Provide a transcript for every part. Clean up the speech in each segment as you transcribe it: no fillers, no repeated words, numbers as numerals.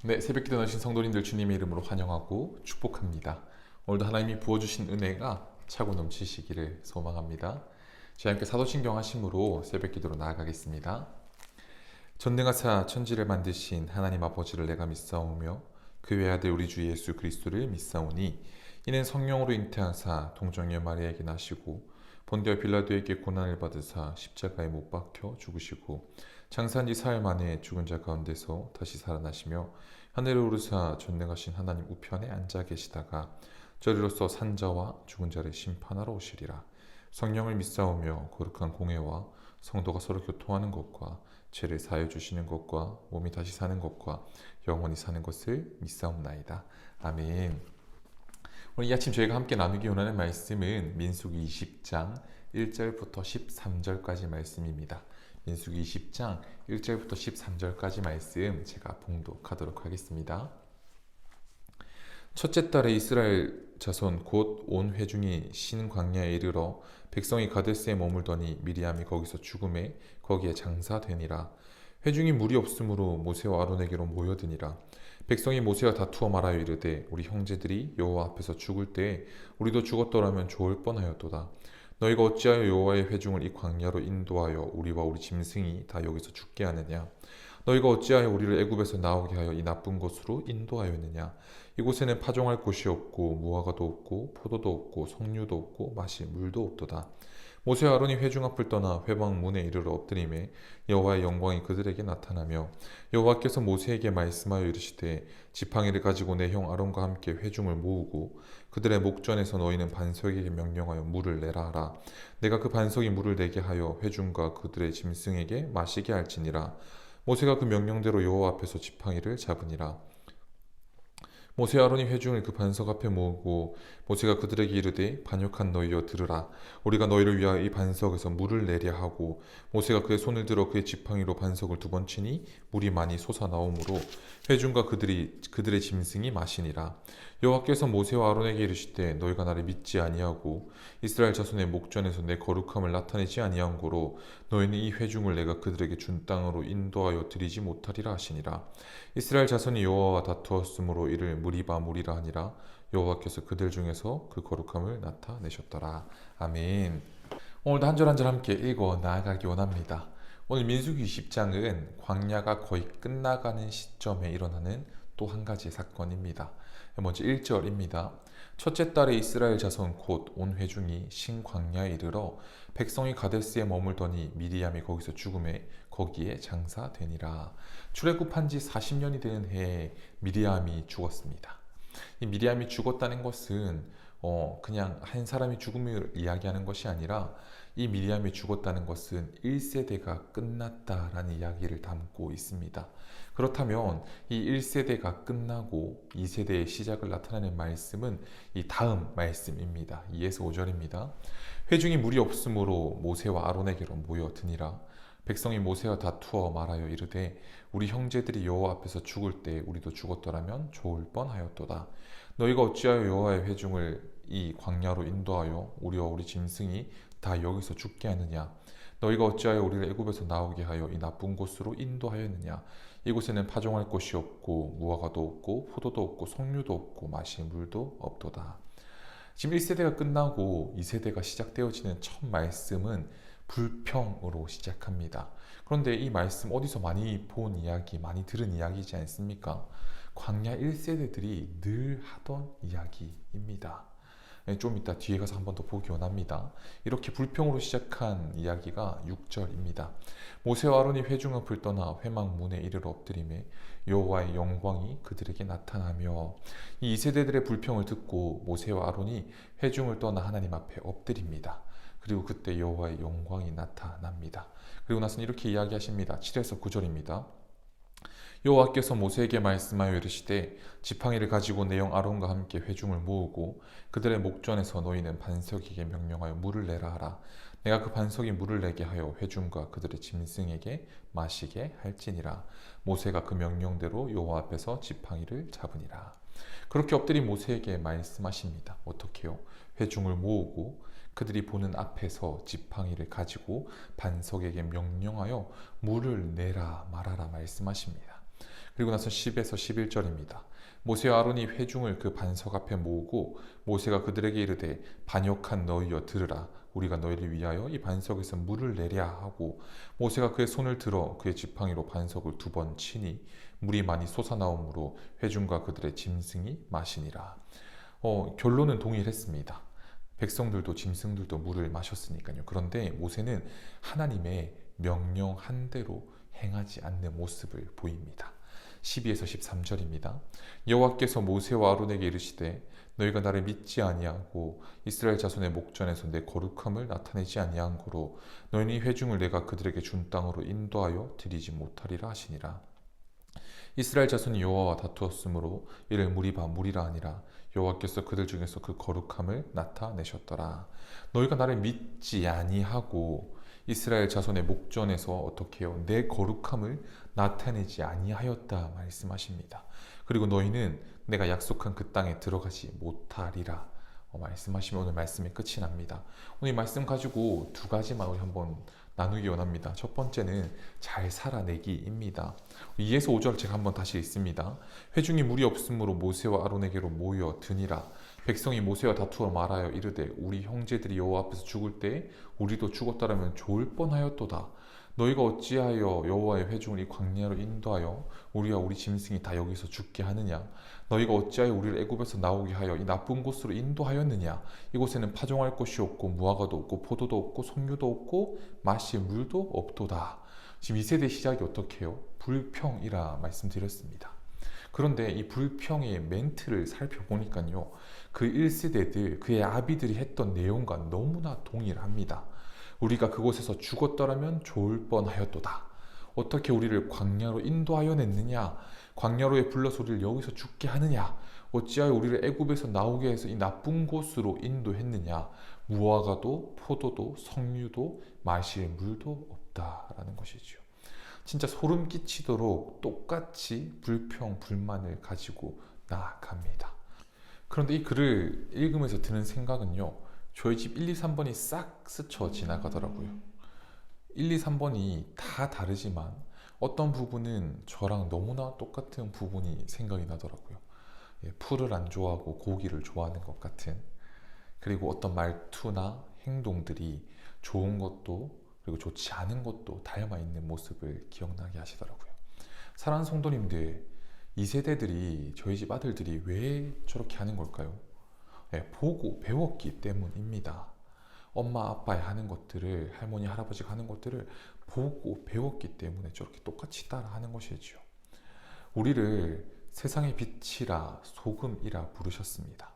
네, 새벽기도 나신 성도님들 주님의 이름으로 환영하고 축복합니다. 오늘도 하나님이 부어주신 은혜가 차고 넘치시기를 소망합니다. 저희 함께 사도신경 하심으로 새벽기도로 나아가겠습니다. 전능하사 천지를 만드신 하나님 아버지를 내가 믿사오며 그 외아들 우리 주 예수 그리스도를 믿사오니 이는 성령으로 잉태하사 동정녀 마리아에게 나시고 본디오 빌라도에게 고난을 받으사 십자가에 못 박혀 죽으시고 장사한 지 사흘 만에 죽은 자 가운데서 다시 살아나시며 하늘에 오르사 전능하신 하나님 우편에 앉아 계시다가 저리로서 산자와 죽은 자를 심판하러 오시리라. 성령을 믿사오며 거룩한 공회와 성도가 서로 교통하는 것과 죄를 사하여 주시는 것과 몸이 다시 사는 것과 영원히 사는 것을 믿사옵나이다. 아멘. 오늘 이 아침 저희가 함께 나누기 원하는 말씀은 민수기 20장 1절부터 13절까지 말씀입니다. 민수기 20장 1절부터 13절까지 말씀 제가 봉독하도록 하겠습니다. 첫째 달에 이스라엘 자손 곧 온 회중이 신 광야에 이르러 백성이 가데스에 머물더니 미리암이 거기서 죽음에 거기에 장사되니라. 회중이 물이 없으므로 모세와 아론에게로 모여드니라. 백성이 모세와 다투어 말하여 이르되 우리 형제들이 여호와 앞에서 죽을 때에 우리도 죽었더라면 좋을 뻔하였도다. 너희가 어찌하여 여호와의 회중을 이 광야로 인도하여 우리와 우리 짐승이 다 여기서 죽게 하느냐? 너희가 어찌하여 우리를 애굽에서 나오게 하여 이 나쁜 곳으로 인도하였느냐? 이곳에는 파종할 곳이 없고 무화과도 없고 포도도 없고 석류도 없고 마실 물도 없도다. 모세와 아론이 회중 앞을 떠나 회방 문에 이르러 엎드림에 여호와의 영광이 그들에게 나타나며 여호와께서 모세에게 말씀하여 이르시되 지팡이를 가지고 내 형 아론과 함께 회중을 모으고 그들의 목전에서 너희는 반석에게 명령하여 물을 내라 하라. 내가 그 반석이 물을 내게 하여 회중과 그들의 짐승에게 마시게 할지니라. 모세가 그 명령대로 여호와 앞에서 지팡이를 잡으니라. 모세와 아론이 회중을 그 반석 앞에 모으고 모세가 그들에게 이르되 반역한 너희여 들으라. 우리가 너희를 위하여 이 반석에서 물을 내려 하고 모세가 그의 손을 들어 그의 지팡이로 반석을 두 번 치니 물이 많이 솟아나오므로 회중과 그들의 짐승이 마시니라. 여호와께서 모세와 아론에게 이르시되 너희가 나를 믿지 아니하고 이스라엘 자손의 목전에서 내 거룩함을 나타내지 아니한 고로 너희는 이 회중을 내가 그들에게 준 땅으로 인도하여 드리지 못하리라 하시니라. 이스라엘 자손이 여호와와 다투었으므로 이를 무리바 무리라 하니라. 여호와께서 그들 중에서 그 거룩함을 나타내셨더라. 아멘. 오늘도 한 절 한 절 함께 읽어 나아가기 원합니다. 오늘 민수기 20장은 광야가 거의 끝나가는 시점에 일어나는 또 한 가지 사건입니다. 먼저 1절입니다. 첫째 달에 이스라엘 자손 곧 온 회중이 신광야에 이르러 백성이 가데스에 머물더니 미리암이 거기서 죽음에 거기에 장사되니라. 출애굽한 지 40년이 되는 해에 미리암이 죽었습니다. 이 미리암이 죽었다는 것은 그냥 한 사람이 죽음을 이야기하는 것이 아니라 이 미리암이 죽었다는 것은 1세대가 끝났다라는 이야기를 담고 있습니다. 그렇다면 이 1세대가 끝나고 2세대의 시작을 나타내는 말씀은 이 다음 말씀입니다. 2에서 5절입니다. 회중이 물이 없으므로 모세와 아론에게로 모여드니라. 백성이 모세와 다투어 말하여 이르되 우리 형제들이 여호와 앞에서 죽을 때 우리도 죽었더라면 좋을 뻔하였도다. 너희가 어찌하여 여호와의 회중을 이 광야로 인도하여 우리와 우리 짐승이 다 여기서 죽게 하느냐? 너희가 어찌하여 우리를 애굽에서 나오게 하여 이 나쁜 곳으로 인도하였느냐? 이곳에는 파종할 곳이 없고 무화과도 없고 포도도 없고 석류도 없고 마실 물도 없도다. 지금 1세대가 끝나고 2세대가 시작되어지는 첫 말씀은 불평으로 시작합니다. 그런데 이 말씀 어디서 많이 본 이야기, 많이 들은 이야기지 않습니까? 광야 1세대들이 늘 하던 이야기입니다. 좀 이따 뒤에 가서 한 번 더 보기 원합니다. 이렇게 불평으로 시작한 이야기가 6절입니다. 모세와 아론이 회중 앞을 떠나 회막 문에 이르러 엎드림에 여호와의 영광이 그들에게 나타나며 이 2세대들의 불평을 듣고 모세와 아론이 회중을 떠나 하나님 앞에 엎드립니다. 그리고 그때 여호와의 영광이 나타납니다. 그리고 나서는 이렇게 이야기하십니다. 7에서 9절입니다. 여호와께서 모세에게 말씀하여 이르시되 지팡이를 가지고 내 형 아론과 함께 회중을 모으고 그들의 목전에서 너희는 반석에게 명령하여 물을 내라 하라. 내가 그 반석이 물을 내게 하여 회중과 그들의 짐승에게 마시게 할지니라. 모세가 그 명령대로 여호와 앞에서 지팡이를 잡으니라. 그렇게 엎드린 모세에게 말씀하십니다. 어떻게요? 회중을 모으고 그들이 보는 앞에서 지팡이를 가지고 반석에게 명령하여 물을 내라 말하라 말씀하십니다. 그리고 나서 10에서 11절입니다. 모세와 아론이 회중을 그 반석 앞에 모으고 모세가 그들에게 이르되 반역한 너희여 들으라. 우리가 너희를 위하여 이 반석에서 물을 내랴 하고 모세가 그의 손을 들어 그의 지팡이로 반석을 2번 치니 물이 많이 솟아나오므로 회중과 그들의 짐승이 마시니라. 결론은 동일했습니다. 백성들도 짐승들도 물을 마셨으니까요. 그런데 모세는 하나님의 명령한 대로 행하지 않는 모습을 보입니다. 12에서 13절입니다. 여호와께서 모세와 아론에게 이르시되 너희가 나를 믿지 아니하고 이스라엘 자손의 목전에서 내 거룩함을 나타내지 아니한 고로 너희는 이 회중을 내가 그들에게 준 땅으로 인도하여 드리지 못하리라 하시니라. 이스라엘 자손이 여호와와 다투었으므로 이를 무리바 무리라 하니라. 여호와께서 그들 중에서 그 거룩함을 나타내셨더라. 너희가 나를 믿지 아니하고 이스라엘 자손의 목전에서 어떻게 해요? 내 거룩함을 나타내지 아니하였다 말씀하십니다. 그리고 너희는 내가 약속한 그 땅에 들어가지 못하리라 말씀하시면 오늘 말씀이 끝이 납니다. 오늘 말씀 가지고 2가지만 우리 한번 나누기 원합니다. 첫 번째는 잘 살아내기입니다. 2에서 5절 제가 한번 다시 읽습니다. 회중이 물이 없으므로 모세와 아론에게로 모여 드니라. 백성이 모세와 다투어 말하여 이르되 우리 형제들이 여호와 앞에서 죽을 때 우리도 죽었다라면 좋을 뻔하였도다. 너희가 어찌하여 여호와의 회중을 이 광야로 인도하여 우리와 우리 짐승이 다 여기서 죽게 하느냐? 너희가 어찌하여 우리를 애굽에서 나오게 하여 이 나쁜 곳으로 인도하였느냐? 이곳에는 파종할 곳이 없고 무화과도 없고 포도도 없고 석류도 없고 마실 물도 없도다. 지금 2세대 시작이 어떻게 해요? 불평이라 말씀드렸습니다. 그런데 이 불평의 멘트를 살펴보니까요, 그 1세대들, 그의 아비들이 했던 내용과 너무나 동일합니다. 우리가 그곳에서 죽었더라면 좋을 뻔하였도다. 어떻게 우리를 광야로 인도하여 냈느냐? 광야로에 불러서 우리를 여기서 죽게 하느냐? 어찌하여 우리를 애굽에서 나오게 해서 이 나쁜 곳으로 인도했느냐? 무화과도 포도도 석류도 마실 물도 없다라는 것이죠. 진짜 소름 끼치도록 똑같이 불평, 불만을 가지고 나아갑니다. 그런데 이 글을 읽으면서 드는 생각은요, 저희 집 1, 2, 3번이 싹 스쳐 지나가더라고요. 1, 2, 3번이 다 다르지만 어떤 부분은 저랑 너무나 똑같은 부분이 생각이 나더라고요. 풀을 안 좋아하고 고기를 좋아하는 것 같은, 그리고 어떤 말투나 행동들이 좋은 것도 그리고 좋지 않은 것도 닮아 있는 모습을 기억나게 하시더라고요. 사랑하는 성도님들, 2세대들이 저희 집 아들들이 왜 저렇게 하는 걸까요? 보고 배웠기 때문입니다. 엄마 아빠의 하는 것들을, 할머니 할아버지가 하는 것들을 보고 배웠기 때문에 저렇게 똑같이 따라 하는 것이지요. 우리를 세상의 빛이라 소금이라 부르셨습니다.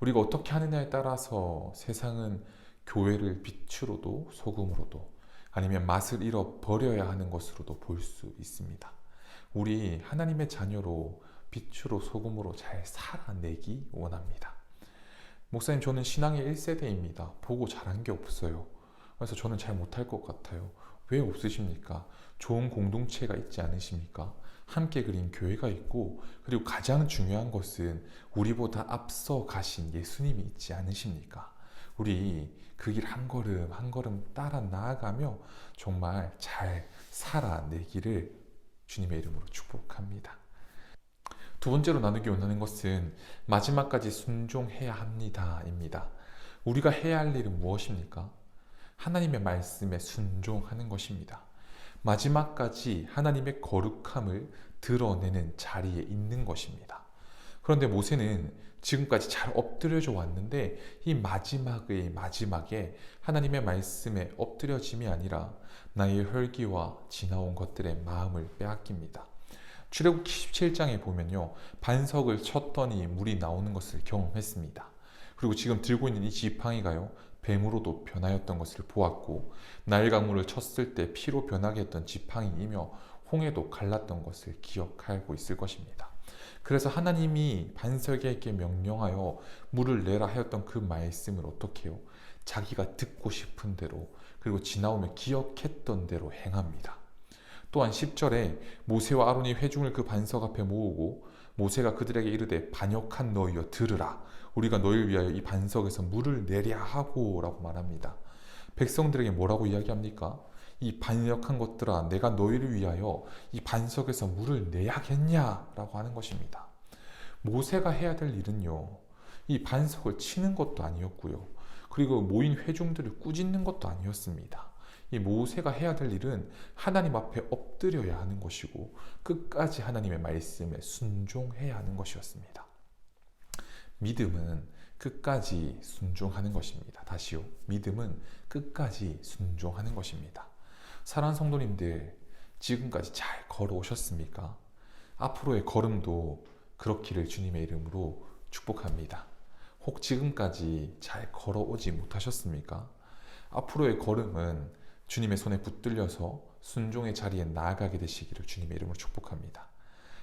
우리가 어떻게 하느냐에 따라서 세상은 교회를 빛으로도 소금으로도 아니면 맛을 잃어 버려야 하는 것으로도 볼 수 있습니다. 우리 하나님의 자녀로 빛으로 소금으로 잘 살아내기 원합니다. 목사님, 저는 신앙의 1세대입니다. 보고 잘한 게 없어요. 그래서 저는 잘 못할 것 같아요. 왜 없으십니까? 좋은 공동체가 있지 않으십니까? 함께 그린 교회가 있고, 그리고 가장 중요한 것은 우리보다 앞서 가신 예수님이 있지 않으십니까? 우리 그 길 한 걸음 한 걸음 따라 나아가며 정말 잘 살아내기를 주님의 이름으로 축복합니다. 2번째로 나누기 원하는 것은 마지막까지 순종해야 합니다입니다. 우리가 해야 할 일은 무엇입니까? 하나님의 말씀에 순종하는 것입니다. 마지막까지 하나님의 거룩함을 드러내는 자리에 있는 것입니다. 그런데 모세는 지금까지 잘 엎드려져 왔는데 이 마지막의 마지막에 하나님의 말씀에 엎드려짐이 아니라 나의 혈기와 지나온 것들의 마음을 빼앗깁니다. 출애굽기 17장에 보면요, 반석을 쳤더니 물이 나오는 것을 경험했습니다. 그리고 지금 들고 있는 이 지팡이가요, 뱀으로도 변하였던 것을 보았고, 나일 강물을 쳤을 때 피로 변하게 했던 지팡이이며 홍해도 갈랐던 것을 기억하고 있을 것입니다. 그래서 하나님이 반석에게 명령하여 물을 내라 하였던 그 말씀을 어떻게 해요? 자기가 듣고 싶은 대로, 그리고 지나오며 기억했던 대로 행합니다. 또한 10절에 모세와 아론이 회중을 그 반석 앞에 모으고 모세가 그들에게 이르되 반역한 너희여 들으라. 우리가 너희를 위하여 이 반석에서 물을 내랴 하고 라고 말합니다. 백성들에게 뭐라고 이야기합니까? 이 반역한 것들아, 내가 너희를 위하여 이 반석에서 물을 내야겠냐라고 하는 것입니다. 모세가 해야 될 일은요, 이 반석을 치는 것도 아니었고요, 그리고 모인 회중들을 꾸짖는 것도 아니었습니다. 이 모세가 해야 될 일은 하나님 앞에 엎드려야 하는 것이고 끝까지 하나님의 말씀에 순종해야 하는 것이었습니다. 믿음은 끝까지 순종하는 것입니다. 다시요, 믿음은 끝까지 순종하는 것입니다. 사랑하는 성도님들, 지금까지 잘 걸어오셨습니까? 앞으로의 걸음도 그렇기를 주님의 이름으로 축복합니다. 혹 지금까지 잘 걸어오지 못하셨습니까? 앞으로의 걸음은 주님의 손에 붙들려서 순종의 자리에 나아가게 되시기를 주님의 이름으로 축복합니다.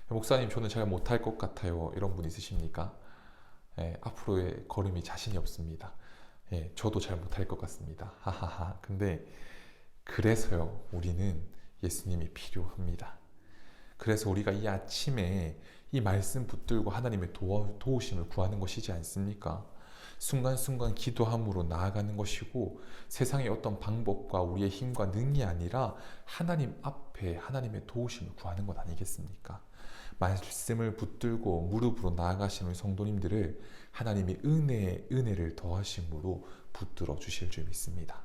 목사님, 저는 잘 못할 것 같아요. 이런 분 있으십니까? 앞으로의 걸음이 자신이 없습니다. 저도 잘 못할 것 같습니다. 하하하. 근데 그래서요, 우리는 예수님이 필요합니다. 그래서 우리가 이 아침에 이 말씀 붙들고 하나님의 도우심을 구하는 것이지 않습니까? 순간순간 기도함으로 나아가는 것이고, 세상의 어떤 방법과 우리의 힘과 능이 아니라 하나님 앞에 하나님의 도우심을 구하는 것 아니겠습니까? 말씀을 붙들고 무릎으로 나아가시는 성도님들을 하나님이 은혜를 더하심으로 붙들어 주실 줄 믿습니다.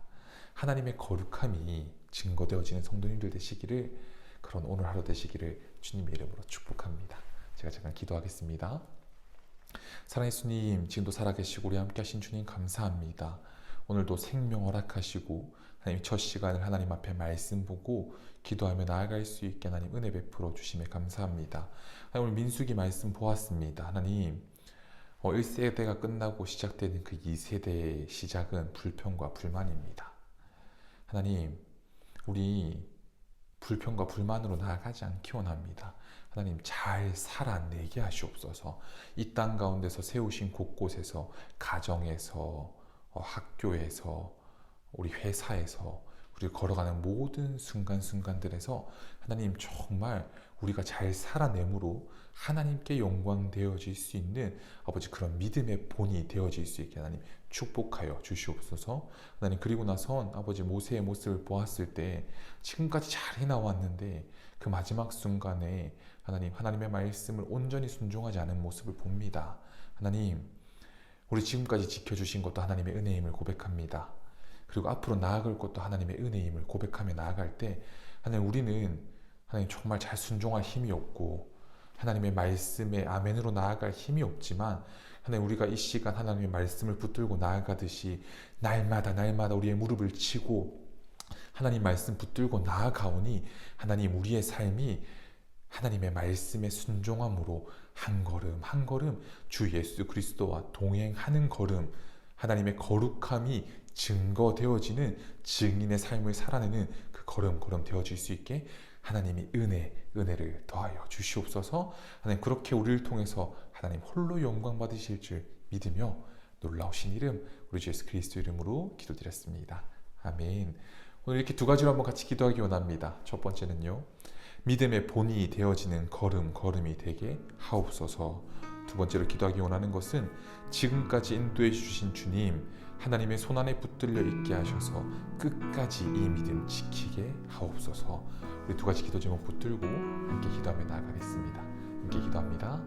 하나님의 거룩함이 증거되어지는 성도님들 되시기를, 그런 오늘 하루 되시기를 주님의 이름으로 축복합니다. 제가 잠깐 기도하겠습니다. 사랑의 예수님, 지금도 살아계시고 우리 함께 하신 주님 감사합니다. 오늘도 생명 허락하시고 하나님 첫 시간을 하나님 앞에 말씀 보고 기도하며 나아갈 수 있게 하나님 은혜 베풀어 주심에 감사합니다. 오늘 민수기 말씀 보았습니다. 하나님, 1세대가 끝나고 시작되는 그 2세대의 시작은 불평과 불만입니다. 하나님, 우리 불평과 불만으로 나아가지 않기 원합니다. 하나님, 잘 살아내게 하시옵소서. 이 땅 가운데서 세우신 곳곳에서, 가정에서, 학교에서, 우리 회사에서, 우리 걸어가는 모든 순간순간들에서 하나님, 정말 우리가 잘 살아내므로 하나님께 영광 되어질 수 있는 아버지, 그런 믿음의 본이 되어질 수 있게 하나님 축복하여 주시옵소서. 하나님, 그리고 나선 아버지 모세의 모습을 보았을 때 지금까지 잘 해나왔는데 그 마지막 순간에 하나님의 말씀을 온전히 순종하지 않은 모습을 봅니다. 하나님, 우리 지금까지 지켜주신 것도 하나님의 은혜임을 고백합니다. 그리고 앞으로 나아갈 것도 하나님의 은혜임을 고백하며 나아갈 때 하나님, 우리는 하나님 정말 잘 순종할 힘이 없고 하나님의 말씀에 아멘으로 나아갈 힘이 없지만, 하나님, 우리가 이 시간 하나님의 말씀을 붙들고 나아가듯이 날마다 우리의 무릎을 치고 하나님 말씀 붙들고 나아가오니 하나님, 우리의 삶이 하나님의 말씀에 순종함으로 한 걸음 한 걸음 주 예수 그리스도와 동행하는 걸음, 하나님의 거룩함이 증거되어지는 증인의 삶을 살아내는 그 걸음 되어질 수 있게 하나님이 은혜를 더하여 주시옵소서. 하나님, 그렇게 우리를 통해서 하나님 홀로 영광 받으실 줄 믿으며 놀라우신 이름, 우리 주 예수 그리스도 이름으로 기도드렸습니다. 아멘. 오늘 이렇게 두 가지로 한번 같이 기도하기 원합니다. 첫 번째는요, 믿음의 본이 되어지는 걸음이 되게 하옵소서. 두 번째로 기도하기 원하는 것은 지금까지 인도해 주신 주님, 하나님의 손안에 붙들려 있게 하셔서 끝까지 이 믿음 지키게 하옵소서. 우리 두 가지 기도 제목 붙들고 함께 기도하며 나아가겠습니다. 함께 기도합니다.